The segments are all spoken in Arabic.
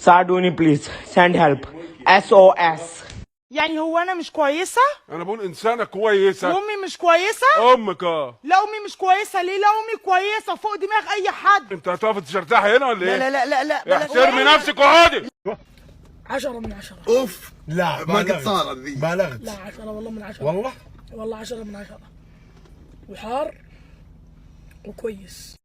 ساعدوني بليز. ساند هيلب. SOS. يعني هو انا مش كويسه؟ انا بقول انسانه كويسه. وامي مش كويسه؟ امك لا امي مش كويسه. ليه؟ لا امي كويسه فوق دماغ اي حد. انت هتقف ترتاحي هنا ولا ايه؟ لا احترمي نفسك وقعدي. 10 من 10. اوف. لا ما قد صارت ذي. بالغت. لا 10 والله من 10. والله 10 من 10. وحار وكويس.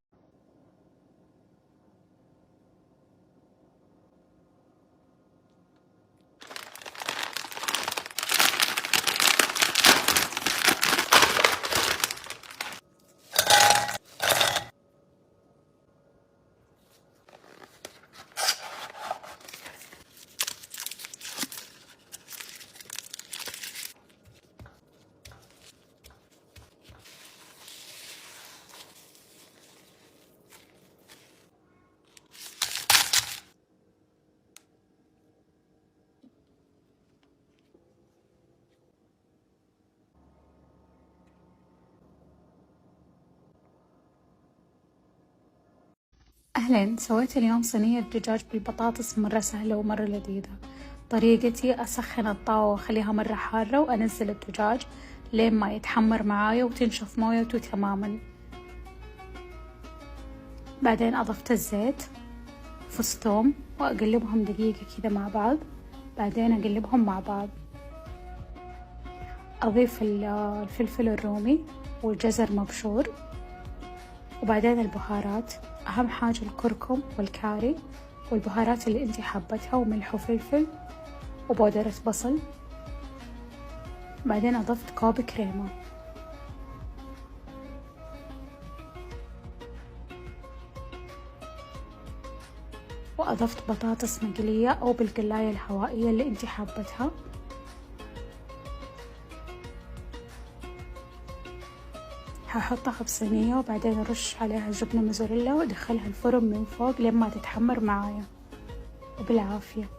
أهلين، سويت اليوم صينية دجاج بالبطاطس مرة سهلة ومرة لذيذة. طريقتي أسخن الطاوة وأخليها مرة حارة وأنزل الدجاج لين ما يتحمر معايا وتنشف مويته تماما. بعدين أضفت الزيت فص ثوم وأقلبهم دقيقة كذا مع بعض. بعدين أقلبهم مع بعض. أضيف الفلفل الرومي والجزر مبشور. وبعدين البهارات، أهم حاجة الكركم والكاري والبهارات اللي انتي حابتها وملح وفلفل وبودرة بصل. بعدين أضفت كوب كريمة. وأضفت بطاطس مقلية أو بالقلاية الهوائية اللي انتي حابتها. هحطها بصينية وبعدين أرش عليها جبنة موزاريلا وأدخلها الفرن من فوق لين ما تتحمر معايا. وبالعافية.